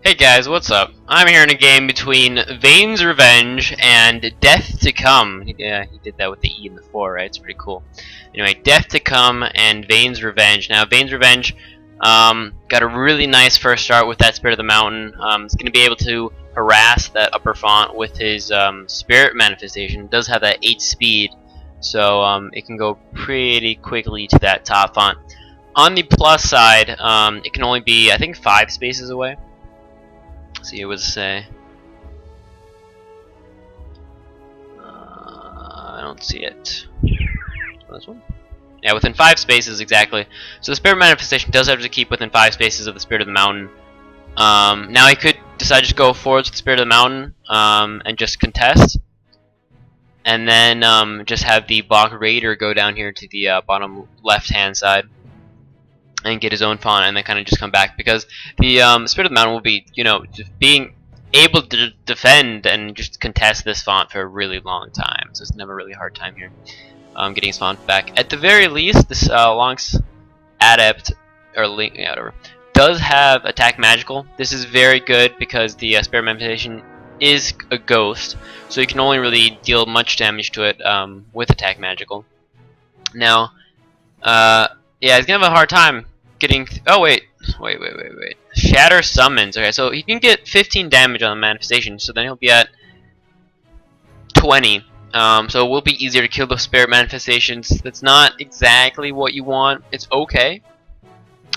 Hey guys, what's up? I'm here in a game between Vane's Revenge and Death to Come. Yeah, he did that with the E and the 4, right? It's pretty cool. Anyway, Death to Come and Vane's Revenge. Now, Vane's Revenge got a really nice first start with that Spirit of the Mountain. He's going to be able to harass that upper font with his Spirit Manifestation. It does have that 8 speed, so it can go pretty quickly to that top font. On the plus side, it can only be, I think, 5 spaces away. See what does it say? I don't see it. This one? Yeah, within 5 spaces exactly. So the Spirit Manifestation does have to keep within 5 spaces of the Spirit of the Mountain. Now he could decide to just go forwards with the Spirit of the Mountain and just contest. And then just have the Bach Raider go down here to the bottom left hand side and get his own font, and then kind of just come back, because the Spirit of the Mountain will be, just being able to defend and just contest this font for a really long time. So it's never really a hard time here getting his font back. At the very least, this Lonx Adept or Link, yeah, whatever, does have Attack Magical. This is very good because the Spirit Manifestation is a ghost, so you can only really deal much damage to it with Attack Magical. Now, yeah, he's gonna have a hard time getting. Oh wait. Shatter summons. Okay, so he can get 15 damage on the manifestation, so then he'll be at 20. So it will be easier to kill the Spirit Manifestations. That's not exactly what you want. It's okay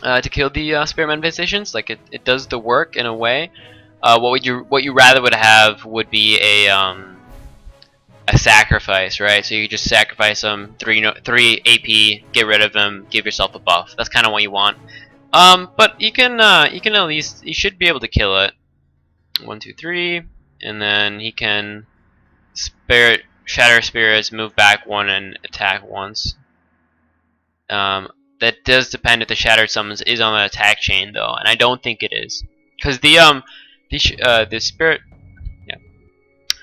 to kill the Spirit Manifestations. Like it does the work in a way. What you rather would have would be a sacrifice, right? So you just sacrifice them, 3 AP, get rid of them, give yourself a buff. That's kind of what you want. But you can at least, you should be able to kill it. 1, 2, 3, and then he can shatter spirits, move back 1, and attack once. That does depend if the shattered summons is on the attack chain though, and I don't think it is, because the spirit, yeah,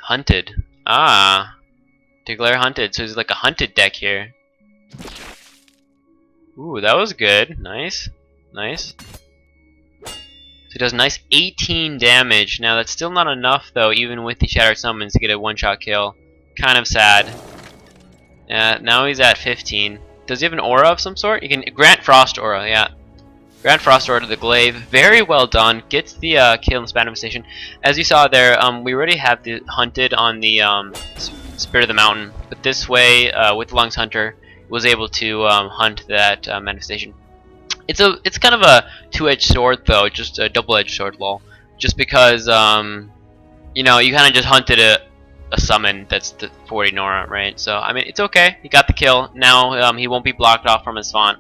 hunted. Declare hunted. So it's like a hunted deck here. Ooh, that was good. Nice. Nice. So he does nice 18 damage. Now that's still not enough though, even with the Shattered Summons, to get a one-shot kill. Kind of sad. Now he's at 15. Does he have an aura of some sort? You can grant Frost Aura, yeah. Grant Frost Aura to the Glaive. Very well done. Gets the kill in the Spirit Manifestation. As you saw there, we already have the hunted on the Spirit of the Mountain, but this way, with Lungs Hunter, was able to hunt that manifestation. It's kind of a two-edged sword though, just a double-edged sword, lol. Just because you kind of just hunted a summon that's the 40 Nora, right? So I mean, it's okay. He got the kill. Now he won't be blocked off from his font.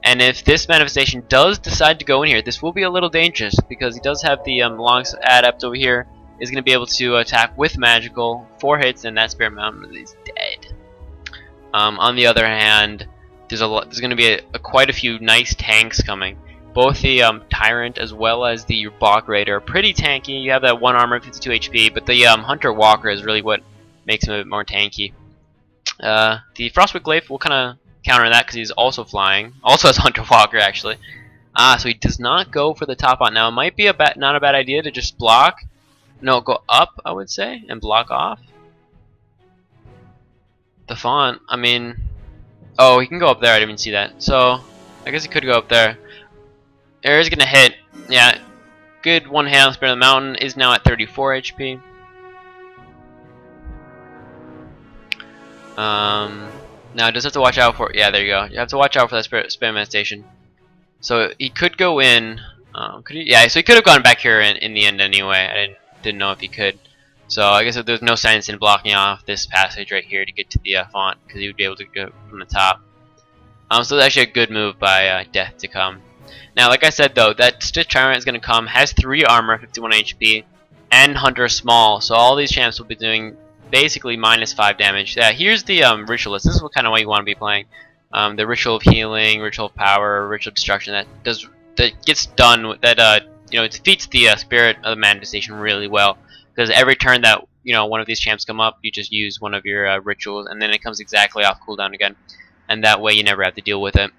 And if this manifestation does decide to go in here, this will be a little dangerous, because he does have the Lonx Adept over here. Is going to be able to attack with magical, 4 hits, and that Spirit Mountain is dead. On the other hand, there's going to be quite a few nice tanks coming. Both the Tyrant as well as the Bach Raider are pretty tanky. You have that 1 armor, 52 HP, but the Hunter Walker is really what makes him a bit more tanky. The Frostwick Glaive will kind of counter that because he's also flying. Also has Hunter Walker actually. So he does not go for the top on. Now it might be not a bad idea to just block. No, go up, I would say, and block off the font. I mean, oh, he can go up there. I didn't even see that. So I guess he could go up there. Air is gonna hit. Yeah, good one hit on Spirit of the Mountain. Is now at 34 HP. Now does have to watch out for. Yeah, there you go. You have to watch out for that Spirit Manifestation. So he could go in. Could he? Yeah, so he could have gone back here in the end anyway. I didn't know if he could. So I guess there's no sense in blocking off this passage right here to get to the font, because he would be able to go from the top. So that's actually a good move by Death to Come. Now, like I said though, that Stitch Tyrant is going to come, has 3 armor, 51 HP, and Hunter Small. So all these champs will be doing basically -5 damage. Yeah, here's the Ritualist. This is what kind of way you want to be playing. The Ritual of Healing, Ritual of Power, Ritual of Destruction. That gets done. That it defeats the Spirit of the Manifestation really well. Because every turn that one of these champs come up, you just use one of your rituals, and then it comes exactly off cooldown again, and that way you never have to deal with it.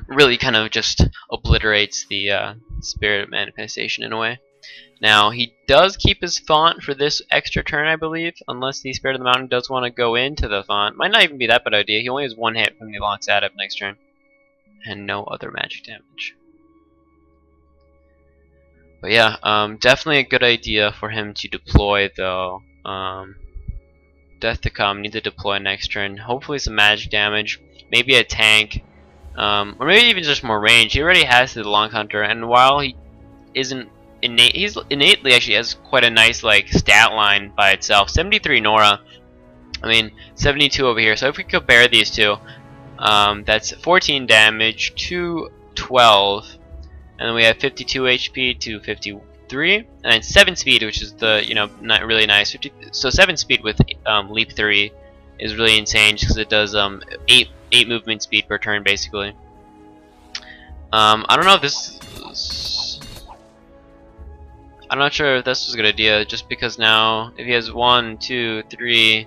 Really kind of just obliterates the Spirit Manifestation in a way. Now, he does keep his font for this extra turn, I believe, unless the Spirit of the Mountain does want to go into the font. Might not even be that bad idea. He only has one hit from the Lox Adept next turn, and no other magic damage. But yeah, definitely a good idea for him to deploy, though. Death to Come, need to deploy next turn. Hopefully some magic damage, maybe a tank, or maybe even just more range. He already has the Long Hunter, and while he isn't innate, he's innately actually has quite a nice like stat line by itself. 73 Nora, I mean 72 over here. So if we compare these two, that's 14 damage to 12, and then we have 52 HP to 53, and then 7 speed, which is the not really nice. 50, so 7 speed with leap 3 is really insane because it does 8 movement speed per turn basically. I don't know if this. I'm not sure if this was a good idea, just because now if he has 1, 2, 3,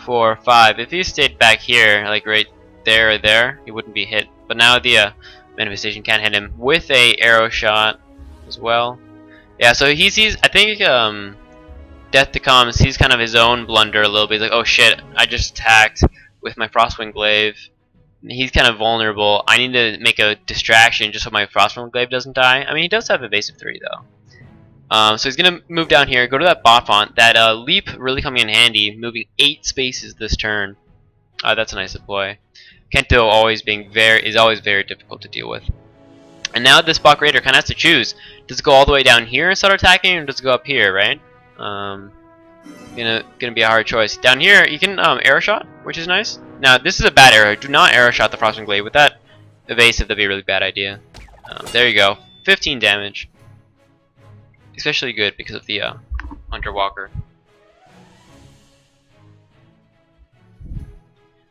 4, 5, if he stayed back here, like right there or there, he wouldn't be hit. But now the manifestation can't hit him with a arrow shot as well. Yeah, so he sees, I think Death to Come sees kind of his own blunder a little bit. He's like, oh shit, I just attacked with my Frostwind Glaive. He's kind of vulnerable. I need to make a distraction just so my Frostwind Glaive doesn't die. I mean, he does have evasive 3 though. So he's gonna move down here, go to that bot font. That leap really coming in handy, moving 8 spaces this turn. That's a nice deploy. Kento always is always very difficult to deal with. And now this Bach Raider kind of has to choose: does it go all the way down here and start attacking, or does it go up here? Right? Gonna be a hard choice. Down here, you can arrow shot, which is nice. Now this is a bad arrow. Do not arrow shot the Frostwind Glaive with that evasive. That'd be a really bad idea. There you go, 15 damage. Especially good because of the Hunter Walker.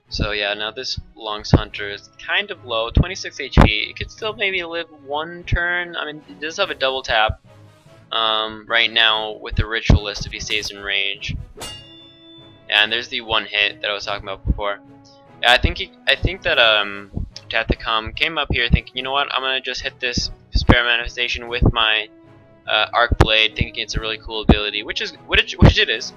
So yeah, now this Long's Hunter is kind of low, 26 HP. It could still maybe live 1 turn. I mean, it does have a double tap right now with the Ritualist if he stays in range. Yeah, and there's the 1 hit that I was talking about before. Yeah, I think that Death to Come came up here thinking, you know what, I'm gonna just hit this Spare Manifestation with my Arc Blade, thinking it's a really cool ability, which it is.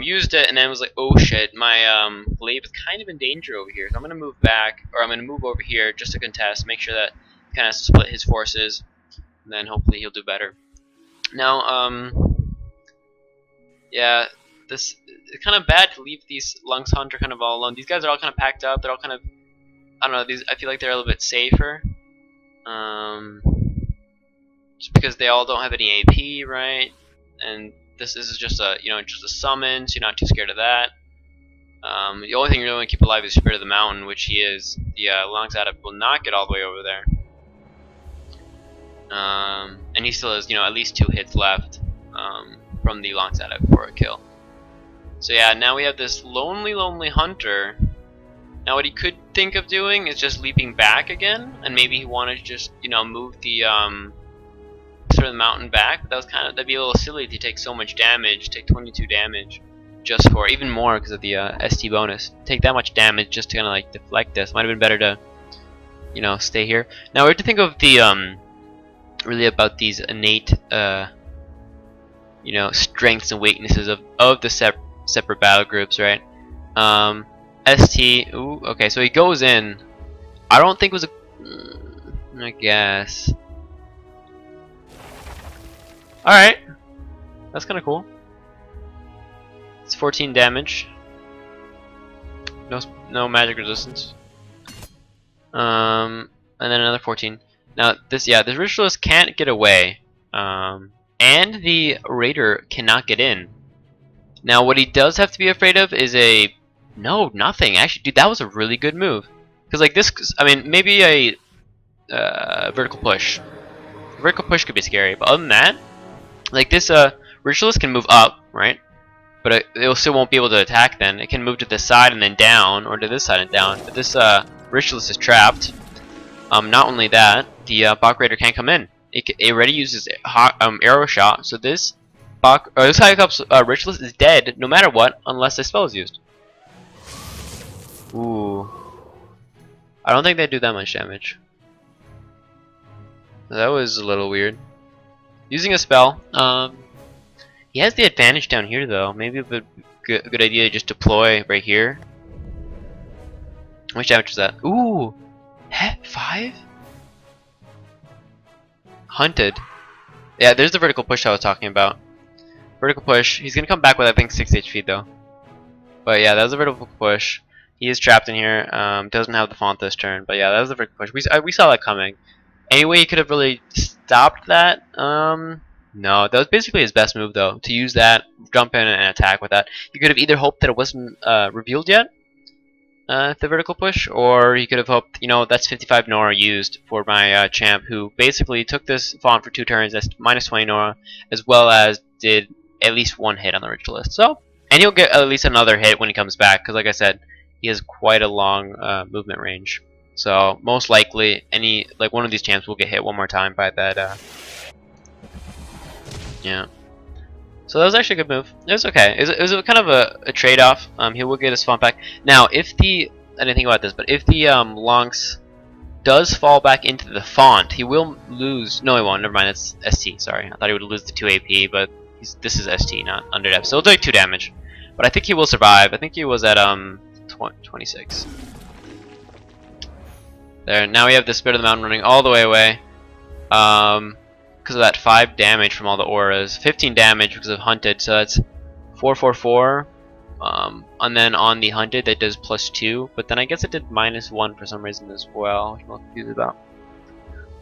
Used it and then was like, oh shit, my glaive is kind of in danger over here, so I'm gonna move back, or I'm gonna move over here just to contest, make sure that kind of split his forces, and then hopefully he'll do better. Now, yeah, it's kind of bad to leave these Lung's Hunter kind of all alone. These guys are all kind of packed up. They're all kind of, I don't know. I feel like they're a little bit safer. Just because they all don't have any AP, right? And this is just a just a summon, so you're not too scared of that. The only thing you're going to keep alive is Spirit of the Mountain, which he is. The Long's Adept will not get all the way over there. And he still has at least 2 hits left from the Long's Adept for a kill. So yeah, now we have this lonely Hunter. Now what he could think of doing is just leaping back again, and maybe he wanted to just move the Spirit of the Mountain back. But that'd be a little silly to take so much damage, take 22 damage, just for even more because of the ST bonus. Take that much damage just to kind of like deflect this. Might have been better to stay here. Now we have to think of the really about these innate strengths and weaknesses of the separate battle groups, right? ST, ooh, okay, so he goes in. I don't think it was a, I guess. Alright, that's kind of cool. It's 14 damage. No magic resistance. And then another 14. Now this Ritualist can't get away, and the Raider cannot get in. Now what he does have to be afraid of is nothing. Actually, dude, that was a really good move. Because like this, I mean, maybe a vertical push. Vertical push could be scary, but other than that, like this Ritualist can move up, right? But it still won't be able to attack then. It can move to this side and then down, or to this side and down. But this Ritualist is trapped. Not only that, the Bach Raider can't come in. It already uses arrow shot, so this High-Cups Ritualist is dead no matter what, unless a spell is used. Ooh. I don't think they do that much damage. That was a little weird. Using a spell. He has the advantage down here though. Maybe a good idea to just deploy right here. How much damage is that? Ooh! 5? Hunted. Yeah, there's the vertical push I was talking about. Vertical push. He's gonna come back with I think 6 HP though. But yeah, that was a vertical push. He is trapped in here. Doesn't have the font this turn. But yeah, that was the vertical push. We saw that coming. Anyway, he could have really stopped that. No, that was basically his best move though. To use that, jump in and attack with that. You could have either hoped that it wasn't revealed yet, the vertical push, or you could have hoped, you know, that's 55 Nora used for my champ, who basically took this font for 2 turns. That's minus 20 Nora, as well as did at least 1 hit on the ritualist. So, and he'll get at least another hit when he comes back, because like I said, he has quite a long movement range. So most likely, one of these champs will get hit one more time by that. Yeah. So that was actually a good move. It was okay. It was kind of a trade-off. He will get his font back. Now, if the I didn't think about this, but if the Lonks does fall back into the font, he will lose. No, he won't. Never mind. It's ST. Sorry, I thought he would lose the 2 AP, but this is ST, not underdepth. So it'll do 2 damage. But I think he will survive. I think he was at 26. There. Now we have the Spirit of the Mountain running all the way away. Because of that 5 damage from all the auras, 15 damage because of hunted, so that's 444. And then on the hunted that does +2, but then I guess it did -1 for some reason as well, which I'm a little confused about.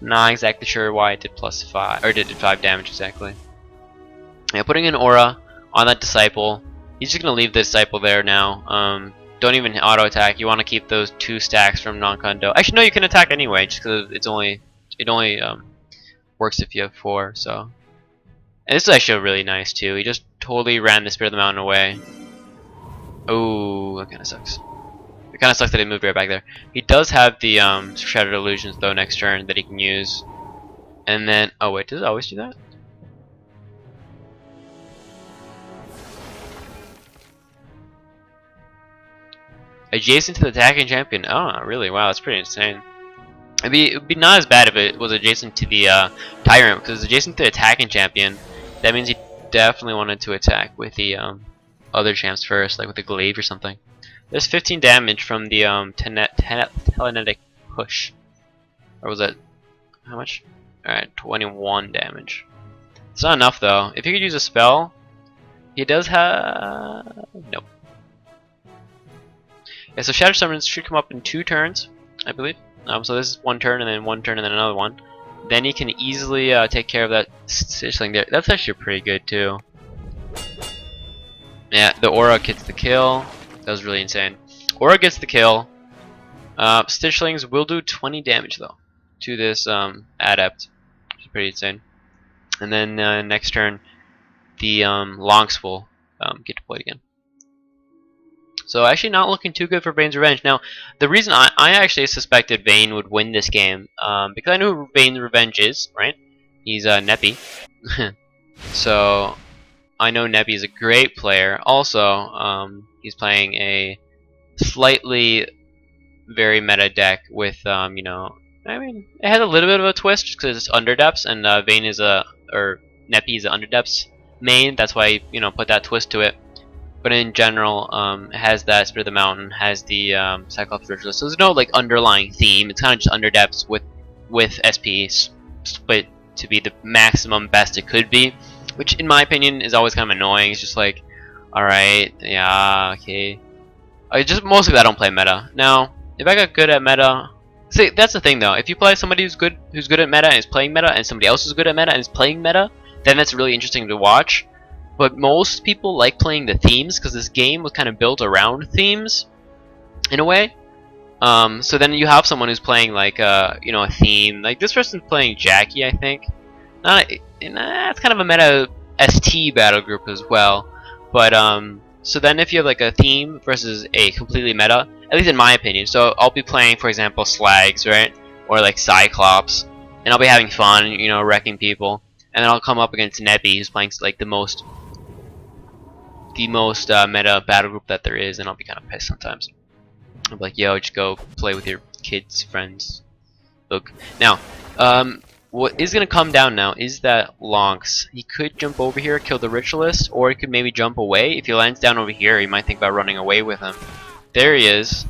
Not exactly sure why it did +5 or did 5 damage exactly. Yeah, putting an aura on that disciple. He's just gonna leave the disciple there now. Don't even auto attack. You want to keep those 2 stacks from non-condo. Actually, no, you can attack anyway, just because it only works if you have 4. So, and this is actually really nice too. He just totally ran the Spirit of the Mountain away. Oh, that kind of sucks. It kind of sucks that he moved right back there. He does have the Shattered Illusions though next turn that he can use. And then, oh wait, does it always do that? Adjacent to the attacking champion. Oh, really? Wow, that's pretty insane. It'd be not as bad if it was adjacent to the Tyrant, because it's adjacent to the attacking champion. That means he definitely wanted to attack with the other champs first, like with the glaive or something. There's 15 damage from the telenetic push. Or was that how much? Alright, 21 damage. It's not enough though. If he could use a spell, he does have nope. Yeah, so Shatter Summons should come up in 2 turns, I believe. So this is 1 turn and then 1 turn and then another one. Then he can easily take care of that Stitchling there. That's actually pretty good too. Yeah, the aura gets the kill. That was really insane. Aura gets the kill. Stitchlings will do 20 damage though to this adept, which is pretty insane. And then next turn, the Lonks will get deployed again. So actually not looking too good for Vane's Revenge. Now, the reason I actually suspected Vane would win this game, because I know who Vane's Revenge is, right? He's Nepy. So, I know Nepy is a great player. Also, he's playing a slightly very meta deck with, you know, I mean, it has a little bit of a twist just because it's underdepths, and Vane is Nepy is an underdepths main. That's why I, you know, put that twist to it. But in general, it has that Spirit of the Mountain, has the Cyclops Ritualist. So there's no like underlying theme. It's kind of just underdepths with SP split to be the maximum best it could be, which in my opinion is always kind of annoying. It's just like, all right, yeah, okay. I just mostly I don't play meta. Now, if I got good at meta, see that's the thing though. If you play somebody who's good at meta and is playing meta, and somebody else is good at meta and is playing meta, then that's really interesting to watch. But most people like playing the themes because this game was kind of built around themes, in a way. So then you have someone who's playing like you know, a theme. Like this person's playing Jackie, I think. It's kind of a meta ST battle group as well. But so then if you have like a theme versus a completely meta, at least in my opinion. So I'll be playing, for example, Slags, right, or like Cyclops, and I'll be having fun, you know, wrecking people. And then I'll come up against Nepy, who's playing like the most meta battle group that there is, and I'll be kind of pissed sometimes. I'll be like, yo, just go play with your kids' friends. Look, now, what is going to come down now is that Lonks. He could jump over here, kill the Ritualist, or he could maybe jump away. If he lands down over here, he might think about running away with him. There he is.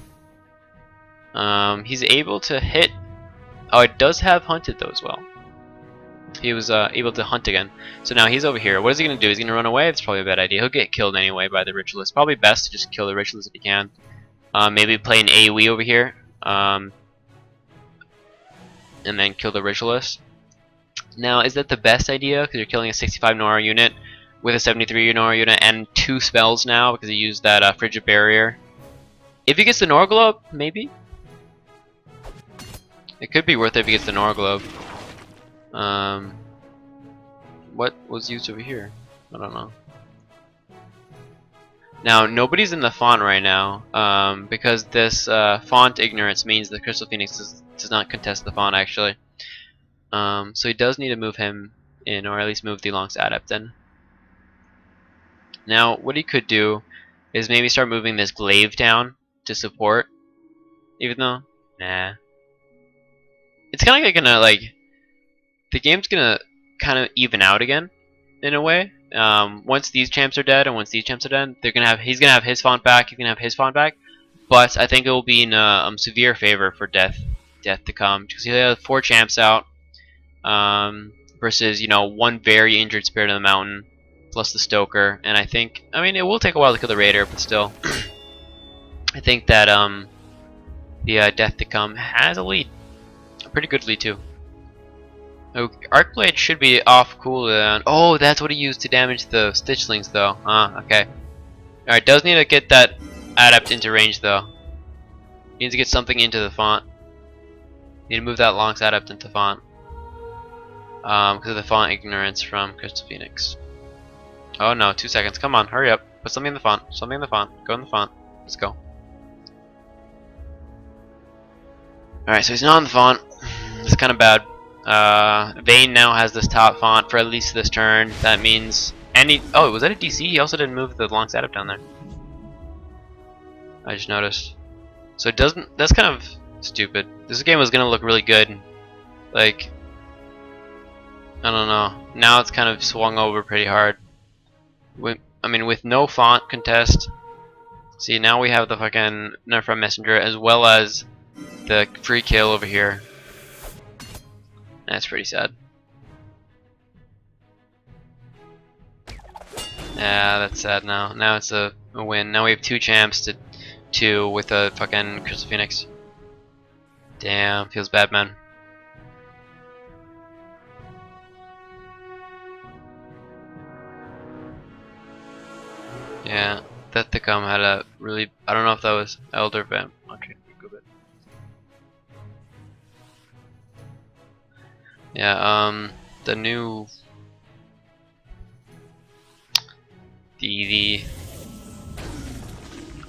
He's able to hit. Oh, it does have hunted though as well. He was able to hunt again. So now he's over here. What is he going to do? He's going to run away? That's probably a bad idea. He'll get killed anyway by the Ritualist. Probably best to just kill the Ritualist if he can. Maybe play an AoE over here. And then kill the Ritualist. Now, is that the best idea? Because you're killing a 65 Nora unit with a 73 Nora unit and 2 spells now because he used that Frigid Barrier. If he gets the Nora Globe, maybe? It could be worth it if he gets the Nora Globe. What was used over here? I don't know. Now, nobody's in the font right now because this font ignorance means the Crystal Phoenix does not contest the font actually. So he does need to move him in, or at least move the Lonks Adept in. Now, what he could do is maybe start moving this Glaive down to support, even though, nah. It's kind of gonna, like, the game's gonna kind of even out again, in a way. Once these champs are dead, and once these champs are dead, he's gonna have his font back, he's gonna have his font back, but I think it will be in severe favor for Death to come, because he'll have 4 champs out. Versus, you know, 1 very injured Spirit of the Mountain plus the Stoker, and I mean it will take a while to kill the Raider, but still I think that the Death to Come has a lead, a pretty good lead too. Oh, Arcblade should be off cooldown. Oh, that's what he used to damage the Stitchlings though. Okay. Alright, does need to get that Adept into range though. Needs to get something into the font. Need to move that Lonks Adept into font. Because of the font ignorance from Crystal Phoenix. Oh no, 2 seconds. Come on, hurry up. Put something in the font. Something in the font. Go in the font. Let's go. Alright, so he's not in the font. It's kind of bad. Vayne now has this top font for at least this turn. That means any. Oh, was that a DC? He also didn't move the Lonks Adept down there. I just noticed. So it doesn't. That's kind of stupid. This game was gonna look really good. Like, I don't know. Now it's kind of swung over pretty hard. I mean, with no font contest. See, now we have the fucking Nepy Messenger as well as the free kill over here. That's pretty sad. Yeah, that's sad now. Now it's a win. Now we have 2 champs to 2 with a fucking Crystal Phoenix. Damn, feels bad, man. Yeah, Death to Come had a really. I don't know if that was Elder Vamp. Okay, go bit. Yeah, the new. The.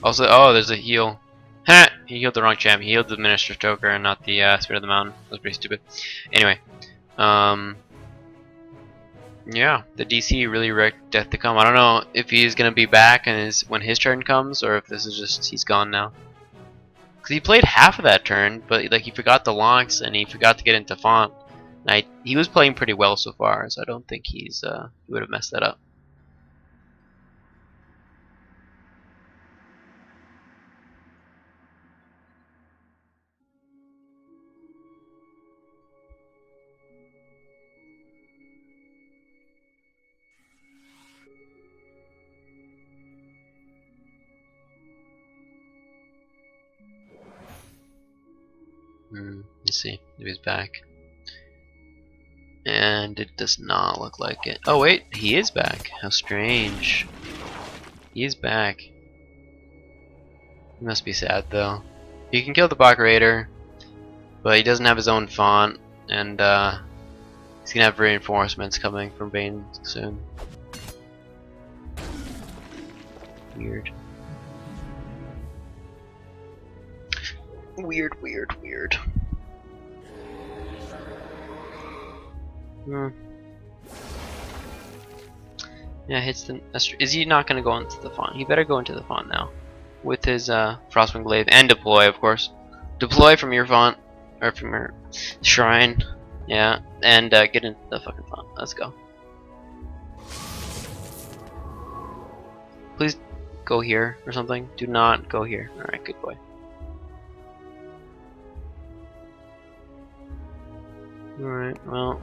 Also, oh, there's a heal. Ha! He healed the wrong champ. He healed the Minister Stoker and not the Spirit of the Mountain. That was pretty stupid. Anyway, yeah, the DC really wrecked Death to Come. I don't know if he's gonna be back and when his turn comes, or if this is just he's gone now. Cause he played half of that turn, but like he forgot the Lonks and he forgot to get into font. And he was playing pretty well so far, so I don't think he would have messed that up. Let's see if he's back. And it does not look like it. Oh wait, he is back. How strange. He is back. He must be sad though. He can kill the Bach Raider, but he doesn't have his own font, and he's gonna have reinforcements coming from Vayne soon. Weird. Weird, weird, weird. Yeah, hits the. Is he not going to go into the font? He better go into the font now, with his Frostwind Glaive and deploy, of course. Deploy from your font or from your shrine. Yeah, and get into the fucking font. Let's go. Please go here or something. Do not go here. Alright, good boy. Alright, well.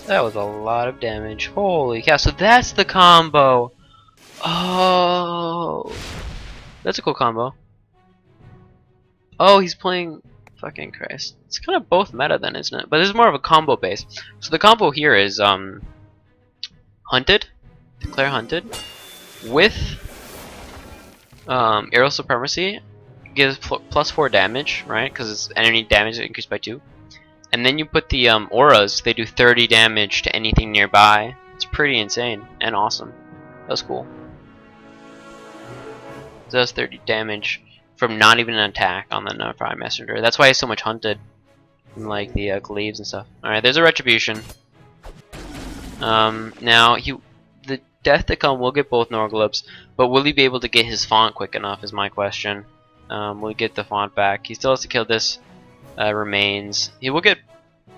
That was a lot of damage. Holy cow, so that's the combo! Oh! That's a cool combo. Oh, he's playing... Fucking Christ. It's kind of both meta then, isn't it? But this is more of a combo base. So the combo here is, Hunted. Declare Hunted. With, Aerial Supremacy. Gives +4 damage, right? Because it's enemy damage increased by 2. And then you put the, auras. They do 30 damage to anything nearby. It's pretty insane. And awesome. That was cool. It does 30 damage from not even an attack on the Nepy Messenger. That's why he's so much hunted in like the glaives and stuff. Alright, there's a retribution. Now the Death to Come will get both Norglobes, but will he be able to get his font quick enough is my question. Will he get the font back? He still has to kill this remains. He will get...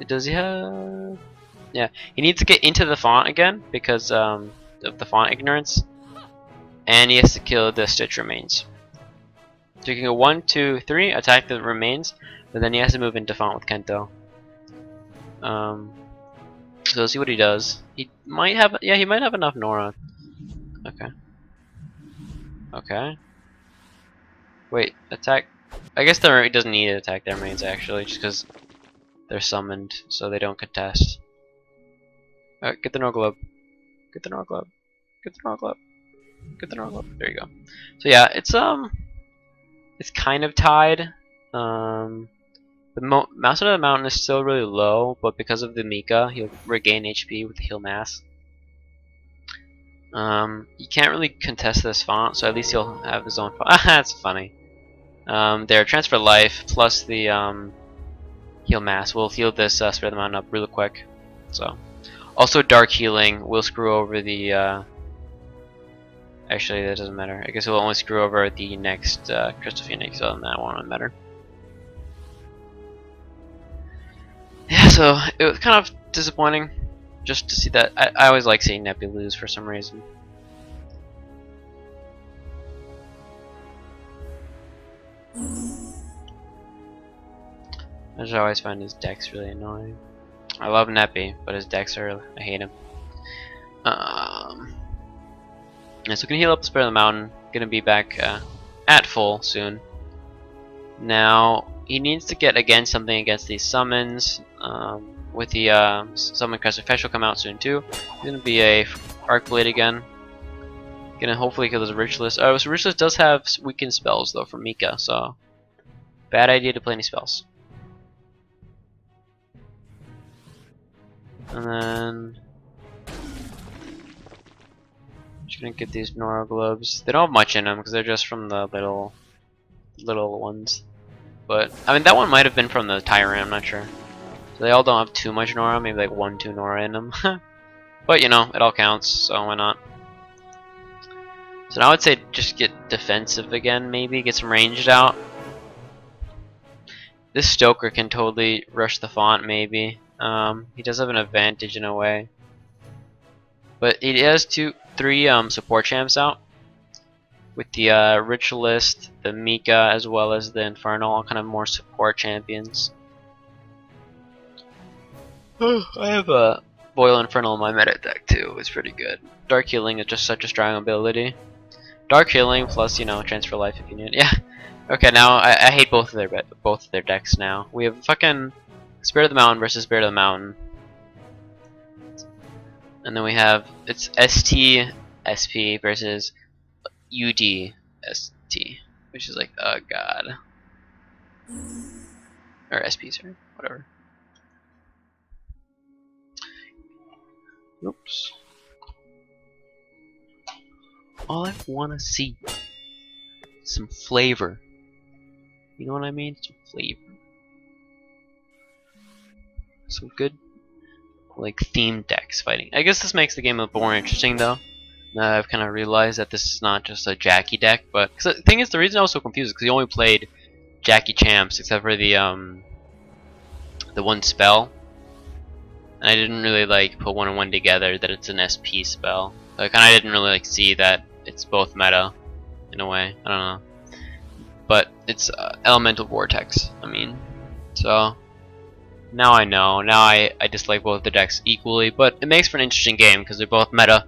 Does he have... Yeah, he needs to get into the font again because of the font ignorance. And he has to kill the Stitch remains. So you can go 1, 2, 3, attack the remains, but then he has to move into font with Kento. So let's see what he does. He might have, yeah, he might have enough Nora. Okay. Okay. Wait, attack. I guess he doesn't need to attack their remains actually, just because they're summoned, so they don't contest. Alright, get the Norglobe. Get the Norglobe. Get the Norglobe. Get the Norglobe. There you go. So yeah, it's kind of tied. The Mouse of the Mountain is still really low, but because of the Mika, he'll regain HP with the Heal Mass. You can't really contest this font, so at least he'll have his own font. That's funny. Their Transfer Life plus the Heal Mass will heal this Spirit of the Mountain up really quick. So, also Dark Healing will screw over the. Actually, that doesn't matter. I guess it will only screw over the next Crystal Phoenix, so that won't matter. Yeah, so it was kind of disappointing just to see that. I always like seeing Nepy lose for some reason. I just always find his decks really annoying. I love Nepy, but his decks are... I hate him. Yeah, so we can heal up the Spirit of the Mountain. Gonna be back at full soon. Now he needs to get again something against these summons. With the Summon Crest Effect will come out soon too. He's gonna be a Arc Blade again. Gonna hopefully kill this Ritualist. Oh, so Ritualist does have weakened spells though from Mika, so bad idea to play any spells. And then just gonna get these Nora globes. They don't have much in them because they're just from the little ones. But I mean that one might have been from the Tyrant. I'm not sure. So they all don't have too much Nora. Maybe like 1, 2 Nora in them. But you know, it all counts. So why not? So now I would say just get defensive again. Maybe get some ranged out. This Stoker can totally rush the font. Maybe. He does have an advantage in a way. But he has 3 support champs out. With the Ritualist, the Mika, as well as the Infernal, all kind of more support champions. I have a Boil Infernal in my meta deck too. It's pretty good. Dark Healing is just such a strong ability. Dark Healing plus, you know, Transfer Life if you need it. Yeah. Okay, now I hate both of their decks now. We have fucking Spirit of the Mountain versus Spirit of the Mountain. And then we have it's ST SP versus UD ST, which is like, oh god. Or SP, sorry, whatever. Oops. All I wanna see, some flavor. You know what I mean? Some flavor. Some good, like, themed decks fighting. I guess this makes the game a little more interesting, though. Now I've kind of realized that this is not just a Jackie deck, but cause the thing is, the reason I was so confused is because he only played Jackie champs, except for the the one spell. And I didn't really like put one and one together that it's an SP spell. So I kind of didn't really like see that it's both meta in a way. I don't know. But it's Elemental Vortex, I mean. So now I know. Now I dislike both the decks equally, but it makes for an interesting game because they're both meta.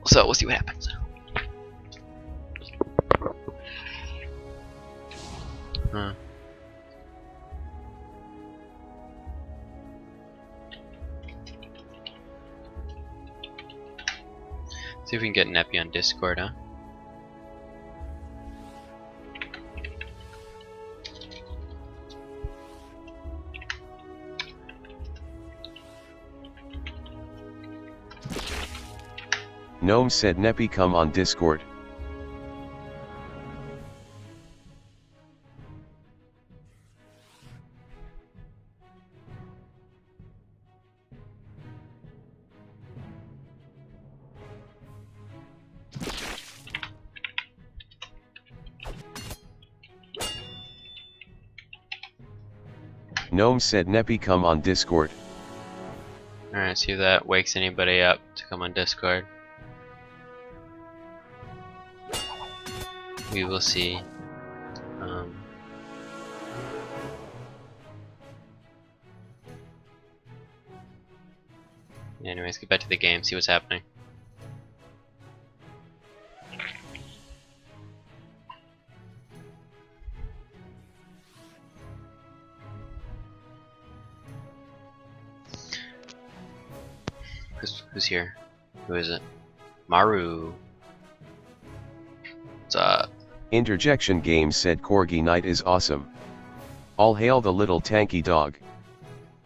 So we'll see what happens. See if we can get Nepy on Discord, huh? Gnome said Nepy come on Discord. Gnome said Nepy come on Discord. Alright, see if that wakes anybody up to come on Discord. We will see. Anyways, get back to the game, see what's happening. Who's here? Who is it? Maru. What's up? Interjection Games said Corgi Knight is awesome. All hail the little tanky dog.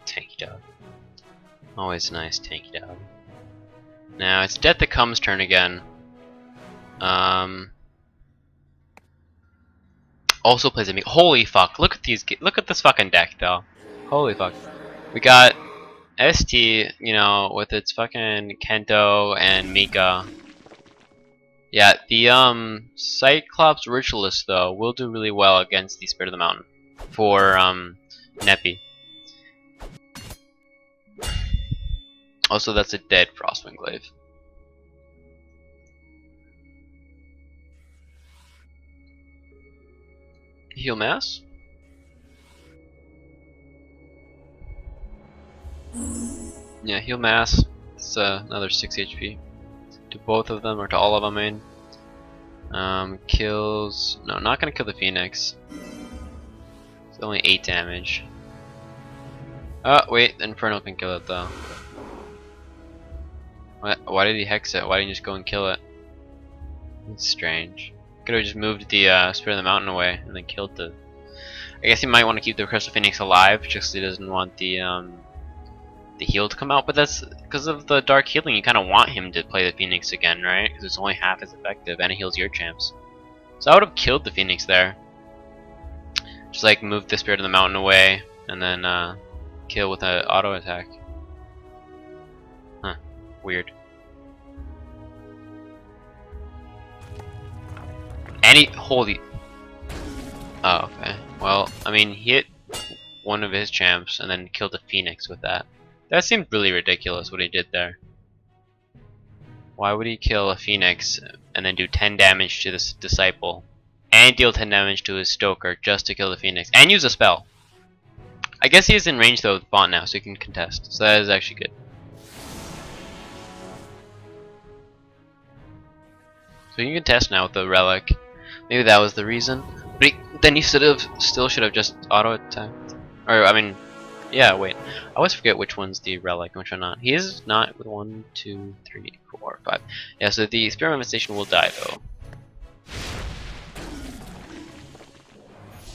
Tanky dog. Always nice, tanky dog. Now it's Death That Comes turn again. Also plays a me. Holy fuck! Look at these. Look at this fucking deck, though. Holy fuck. We got ST, you know, with its fucking Kento and Mika. Yeah, the Cyclops Ritualist though will do really well against the Spirit of the Mountain for Nepy. Also, that's a dead Frostwind Glaive. Heal mass. Yeah, heal mass. It's another 6 HP. To both of them, or to all of them, I mean. Kills... No, not gonna kill the Phoenix. It's only 8 damage. Oh, wait, the Inferno can kill it, though. What? Why did he hex it? Why didn't he just go and kill it? It's strange. Could have just moved the Spirit of the Mountain away, and then killed the... I guess he might want to keep the Crystal Phoenix alive, just so he doesn't want the heal to come out, but that's because of the dark healing. You kind of want him to play the Phoenix again, right? Because it's only half as effective and it heals your champs. So I would have killed the Phoenix there. Just like move the Spirit of the Mountain away and then kill with an auto attack. Huh. Weird. Holy... Oh, okay. Well, I mean, he hit one of his champs and then killed the Phoenix with that. That seemed really ridiculous what he did there. Why would he kill a Phoenix and then do 10 damage to this Disciple and deal 10 damage to his Stoker just to kill the Phoenix and use a spell? I guess he is in range though with the Font now, so he can contest. So that is actually good. So he can contest now with the Relic. Maybe that was the reason. But then he still should have just auto attacked. Or I mean, yeah. Wait, I always forget which one's the Relic and which one not. He is not with 1, 2, 3, 4, 5. Yeah. So the Spirit Manifestation will die though.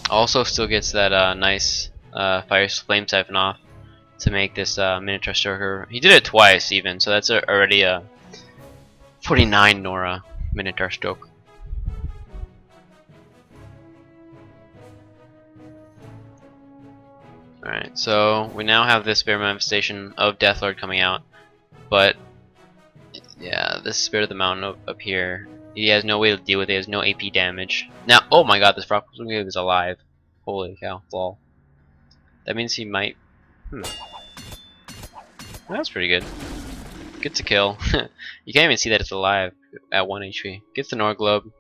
Also, still gets that nice Fire Flame Siphon off to make this Minotaur Stoker. He did it twice even, so that's already a 49 Nora Minotaur Stoker. Alright, so we now have this Spirit Manifestation of Deathlord coming out, but yeah, this Spirit of the Mountain up here, he has no way to deal with it, he has no AP damage. Now, oh my god, this Frostwind Glaive is alive. Holy cow, lol. That means he might... That's pretty good. Gets a kill. You can't even see that it's alive at 1 HP. Gets the Nora Globe.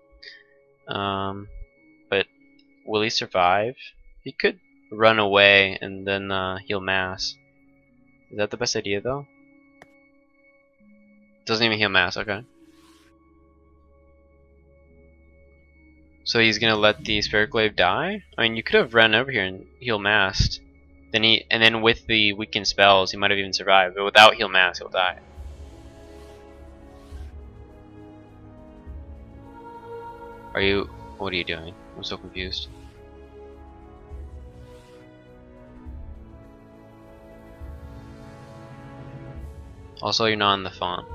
But will he survive? He could run away and then heal mass. Is that the best idea though? Doesn't even heal mass, okay. So he's gonna let the Spirit Glaive die? I mean, you could have run over here and heal massed. Then with the weakened spells, he might have even survived. But without heal mass, he'll die. What are you doing? I'm so confused. Also, you're not in the font.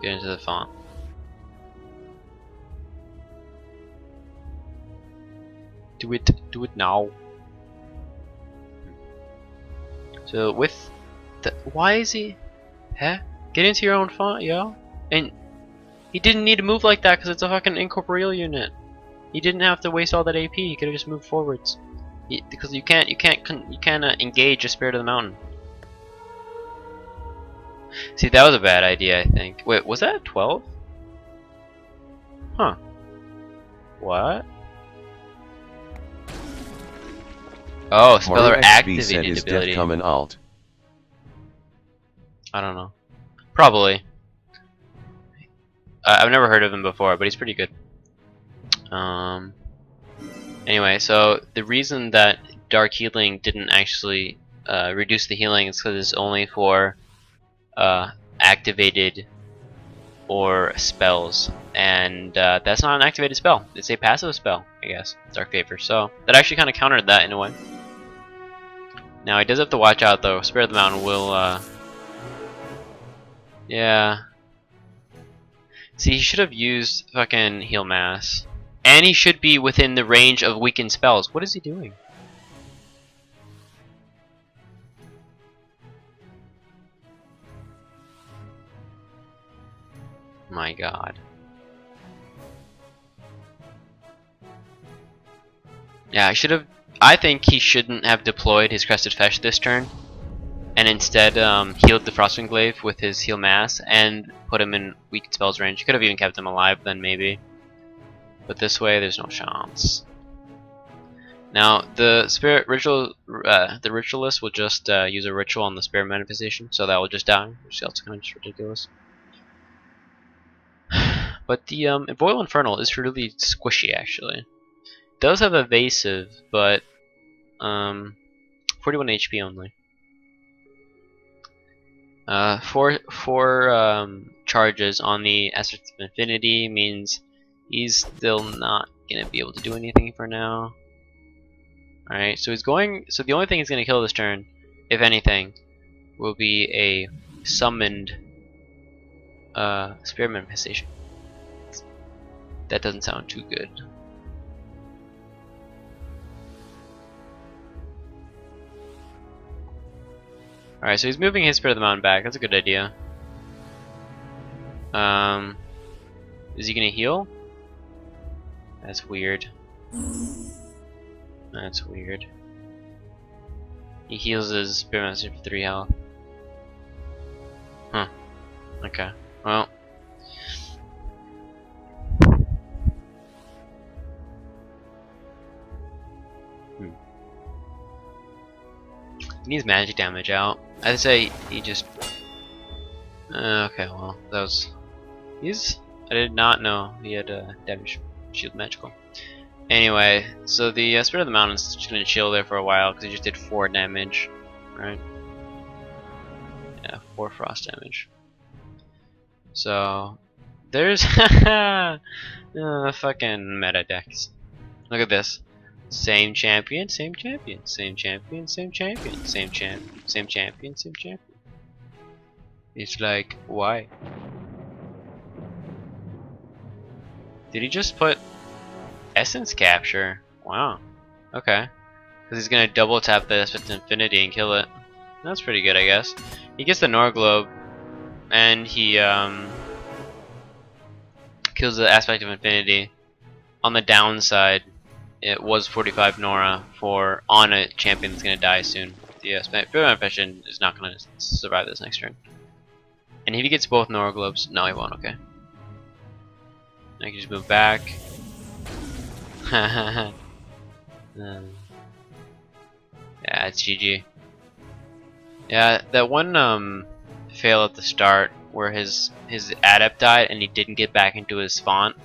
Get into the font. Do it now. So with the, why is he? Huh? Get into your own font, yo. And he didn't need to move like that because it's a fucking incorporeal unit. He didn't have to waste all that AP. He could have just moved forwards. Because you can't engage a Spirit of the Mountain. See, that was a bad idea, I think. Wait, was that 12? Huh. What? Oh, Speller activated his ability. death come in alt. I don't know. Probably. I've never heard of him before, but he's pretty good. Anyway, so the reason that Dark Healing didn't actually reduce the healing is because it's only for activated or spells, and that's not an activated spell. It's a passive spell, I guess. Dark Favor. So that actually kind of countered that in a way. Now he does have to watch out though. Spirit of the Mountain will, yeah. See, he should have used fucking heal mass, and he should be within the range of weakened spells. What is he doing? My God. Yeah, I think he shouldn't have deployed his Crested Fesh this turn, and instead healed the Frostwind Glaive with his heal mass and put him in weak spells range. Could have even kept him alive then, maybe. But this way, there's no chance. Now, the ritualist will just use a ritual on the spirit manifestation, so that will just die, which is also kind of just ridiculous. But the Boil Infernal is really squishy, actually. It does have evasive, but 41 HP only. Four charges on the Aspect of Infinity means he's still not gonna be able to do anything for now. Alright, so he's going. So the only thing he's gonna kill this turn, if anything, will be a summoned Spirit Manifestation. That doesn't sound too good. Alright, so he's moving his Spirit of the Mountain back. That's a good idea. Is he gonna heal? That's weird. That's weird. He heals his Spirit Master for 3 health. Huh. Okay. Well. He needs magic damage out. I'd say he just. Okay, well, that was. I did not know he had damage shield magical. Anyway, so the Spirit of the Mountain is just gonna chill there for a while because he just did 4 damage, right? Yeah, 4 frost damage. So there's fucking meta decks. Look at this. Same champion, same champion, same champion, same champion, same champion, same champion, same champion. It's like, why? Did he just put Essence Capture? Wow. Okay. Because he's gonna double tap the Aspect of Infinity and kill it. That's pretty good, I guess. He gets the Nora Globe, and he kills the Aspect of Infinity. On the downside, it was 45 Nora for on a champion that's gonna die soon. The Spirit Manifestation is not gonna survive this next turn. And if he gets both Nora globes, no, he won't. Okay. I can just move back. Yeah, it's GG. Yeah, that one fail at the start where his adept died and he didn't get back into his font,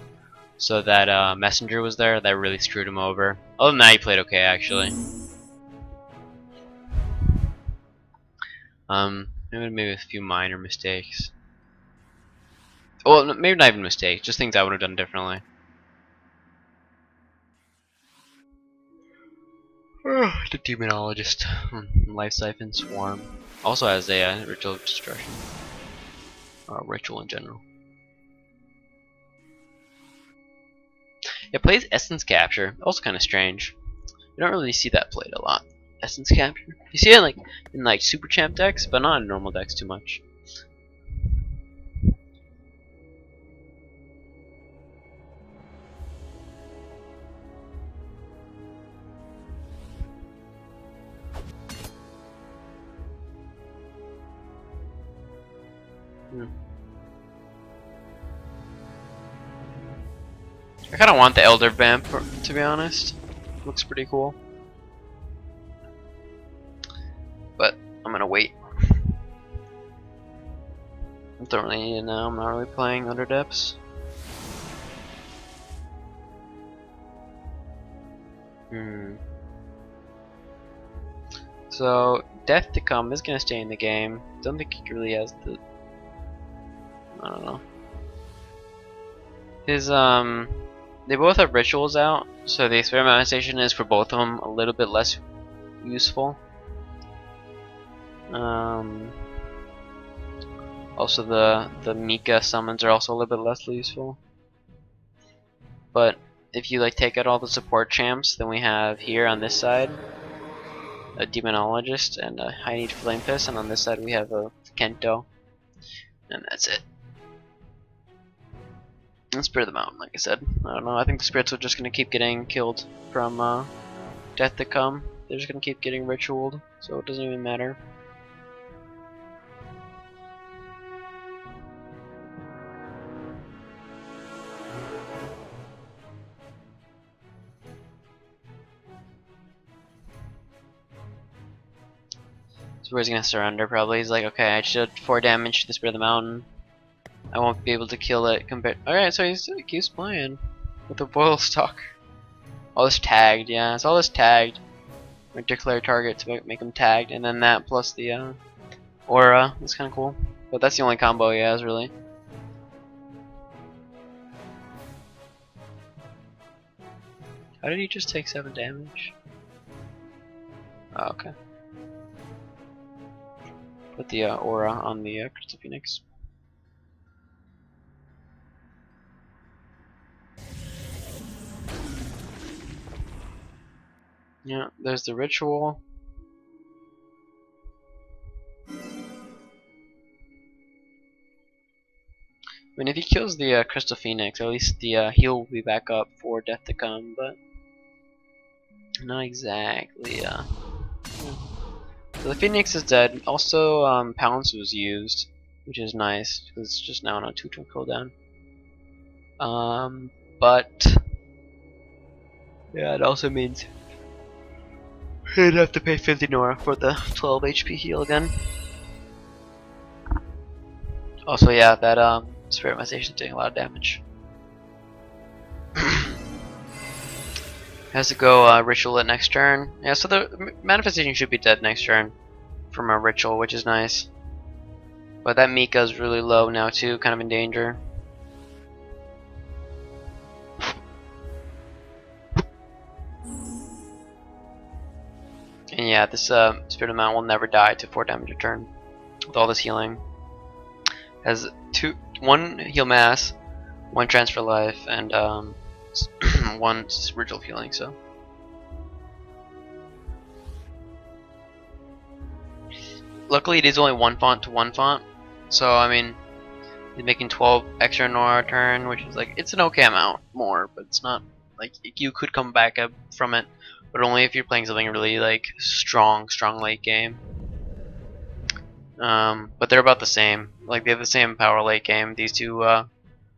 so that messenger was there. That really screwed him over. Other than that, he played okay actually. Maybe a few minor mistakes. Well, maybe not even mistakes, just things I would have done differently. The Demonologist, Life Siphon, Swarm. Also has a Ritual of Destruction. Or Ritual in general. It plays Essence Capture, also kind of strange. You don't really see that played a lot. Essence Capture. You see it in like Super Champ decks, but not in normal decks too much. I kind of want the Elder Vamp, to be honest. Looks pretty cool. But I'm gonna wait. I don't really need it now. I'm not really playing Under Depths. So Death to Come is gonna stay in the game. Don't think he really has the. I don't know. His they both have rituals out, so the experimentation is for both of them a little bit less useful. Also the Mika summons are also a little bit less useful. But if you like take out all the support champs, then we have here on this side a Demonologist and a High Need Flame Fist, and on this side we have a Kento, and that's it. And Spirit of the Mountain, like I said. I don't know, I think the spirits are just gonna keep getting killed from Death to Come. They're just gonna keep getting ritualed, so it doesn't even matter. So he's gonna surrender probably. He's like, okay, I should 4 damage to the Spirit of the Mountain. I won't be able to kill it compared. Alright, so he keeps playing with the Boil Stock. All this tagged, yeah, it's all this tagged. Or declare target to make him tagged, and then that plus the aura. That's kind of cool. But that's the only combo he has, really. How did he just take 7 damage? Oh, okay. Put the aura on the Crystal Phoenix. Yeah, there's the ritual. I mean, if he kills the Crystal Phoenix, at least the heal will be back up for Death to Come, but not exactly. So the Phoenix is dead. Also, Pounce was used, which is nice because it's just now on a 2-turn cooldown. But yeah, it also means he'd have to pay 50 Nora for the 12 HP heal again. Also, yeah, that Spirit Manifestation is doing a lot of damage. Has to go ritual it next turn. Yeah, so the Manifestation should be dead next turn from a ritual, which is nice. But that Mika's really low now too, kind of in danger. And yeah, this Spirit of the Mountain will never die to 4 damage a turn with all this healing. Has 1 heal mass, 1 transfer life, and 1 ritual healing. So luckily it is only 1 font to 1 font. So I mean, he's making 12 extra Nora a turn, which is like, it's an okay amount more, but it's not Like you could come back up from it, but only if you're playing something really like strong late game. But they're about the same. Like they have the same power late game. These two. I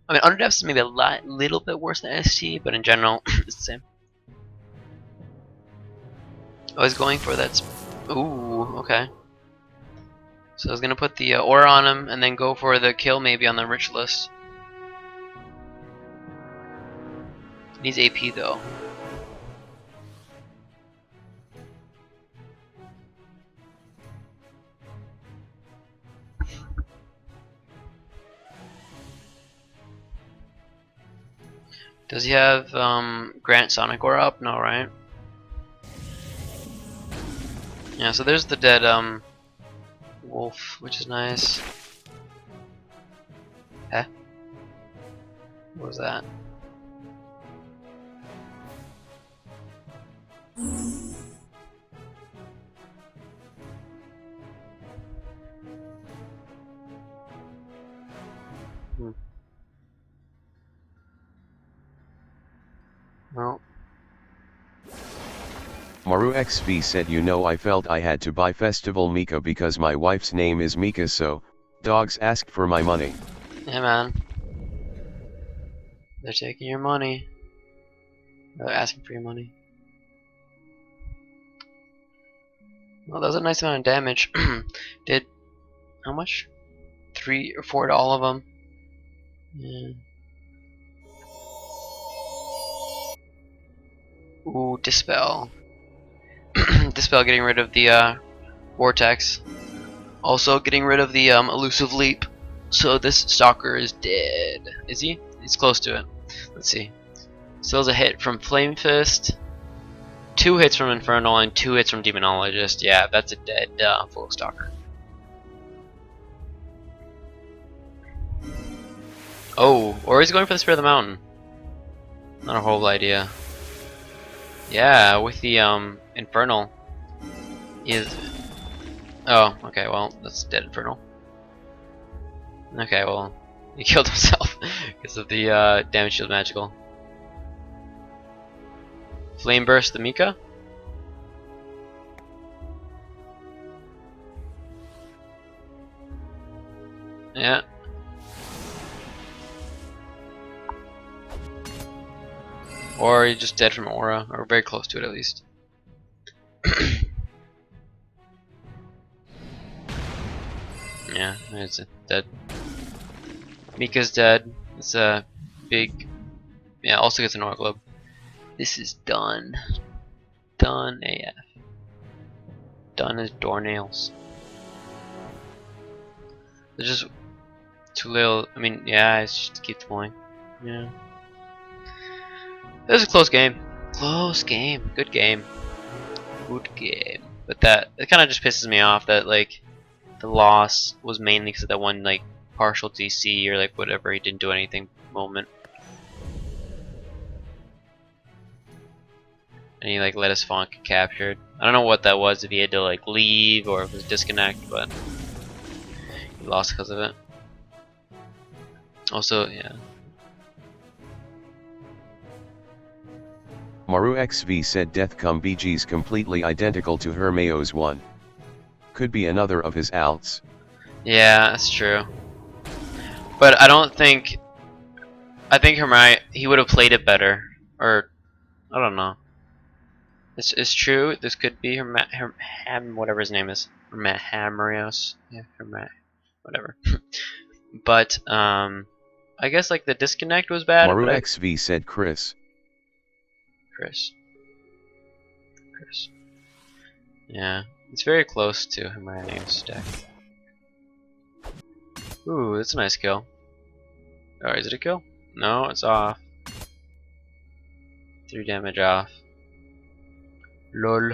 mean, Underdepths is maybe a little bit worse than ST, but in general, it's the same. I was going for that. Ooh, okay. So I was gonna put the aura on him and then go for the kill maybe on the rich list. Needs AP though. Does he have Grant Sonic Aura up? No, right? Yeah, so there's the dead wolf, which is nice. Huh? What was that? Well. Maru XV said, you know, I felt I had to buy Festival Mika because my wife's name is Mika, so dogs asked for my money. Yeah, man. They're taking your money. They're asking for your money. Well, that was a nice amount of damage. Did how much? 3 or 4 to all of them. Yeah. Ooh, Dispel. Dispel getting rid of the Vortex. Also getting rid of the Elusive Leap. So this Stalker is dead. Is he? He's close to it. Let's see. Still has a hit from Flame Fist, 2 hits from Infernal, and 2 hits from Demonologist. Yeah, that's a dead full Stalker. Oh, or he's going for the Spirit of the Mountain. Not a whole idea. Yeah, with the Infernal. He is. Oh, okay, well, that's dead Infernal. Okay, well, he killed himself because of the damage shield magical. Flame Burst the Mika? Yeah. Or you're just dead from aura, or very close to it at least. Yeah, it's dead. Mika's dead. It's a big. Yeah, also gets an Nora globe. This is done. Done AF. Done as doornails. They're just too little. I mean, yeah, it's just keep going. Yeah. It was a close game. Close game. Good game. Good game. But that it kind of just pisses me off that like the loss was mainly because of that one like partial DC or like whatever he didn't do anything moment. And he like let his font get captured. I don't know what that was, if he had to like leave or if it was disconnect, but he lost because of it. Also, yeah. Maru XV said Deathcom BG's completely identical to Hermeo's one. Could be another of his alts. Yeah, that's true. But I don't think. I think Hermio, he would have played it better, or I don't know. It's true. This could be whatever his name is, Hermarios. Yeah, whatever. But I guess like the disconnect was bad. Maru XV said Chris. Yeah, it's very close to Hermione's deck. Ooh, that's a nice kill. Oh, is it a kill? No, it's off. 3 damage off. LOL.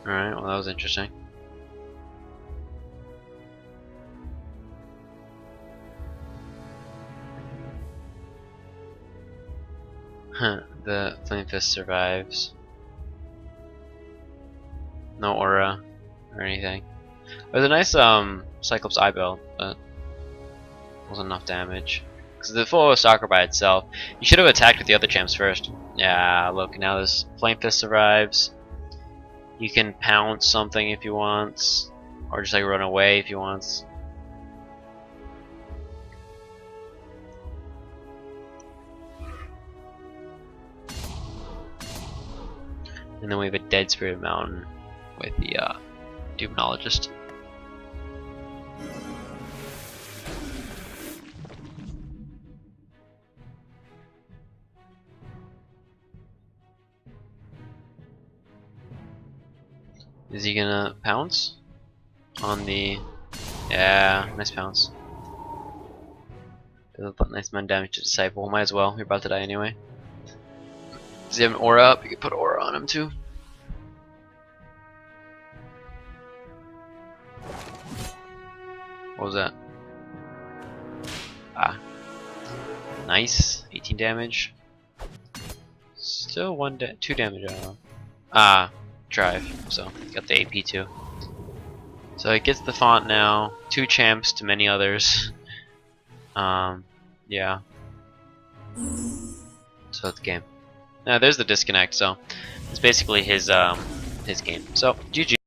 Alright, well that was interesting. Huh, the Flame Fist survives. No aura or anything. It was a nice Cyclops eye build, but wasn't enough damage. Because the full stalker by itself, you should have attacked with the other champs first. Yeah, look, now this Flame Fist survives. You can pounce something if you want, or just like run away if you want. And then we have a Dead Spirit Mountain with the Demonologist. Is he gonna pounce on the? Yeah, nice pounce. Does a nice amount of damage to Disciple. Might as well. You're about to die anyway. Does he have an aura up? You can put aura on him too. What was that? Ah, nice. 18 damage. Still 2 damage. I don't know. Ah, drive. So got the AP too. So it gets the font now. 2 champs to many others. Yeah. So it's game. Now there's the disconnect. So it's basically his game. So GG.